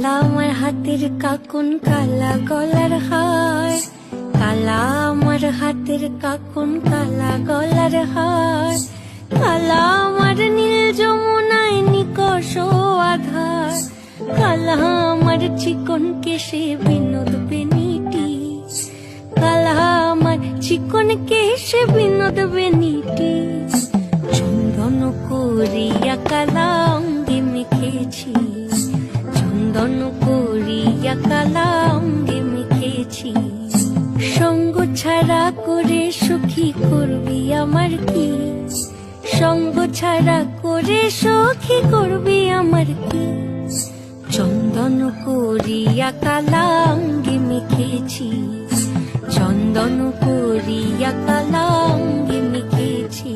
কালা আমার হাতের কাকুন কালা গলার হার, কালা আমার হাতের কাকুন কালা গলার হার, কালা আমার নীল যমুনায় নিকষ আধার, কালা আমার চিকন কেশে বিনোদ বেনিটি, কালা আমার চিকন কেশে বিনোদ বেনিটি। চন্দন করিয়া কালা অঙ্গে মেখেছি, চন্দন করিয়া কালা অঙ্গে মেখেছি। সঙ্গ ছাড়া করে সুখী করবি আমার কি, সঙ্গ ছাড়া করে সখী করবি আমার কি। চন্দন করিয়া কালা অঙ্গে মেখেছি, চন্দন করিয়া কালা অঙ্গে মেখেছি।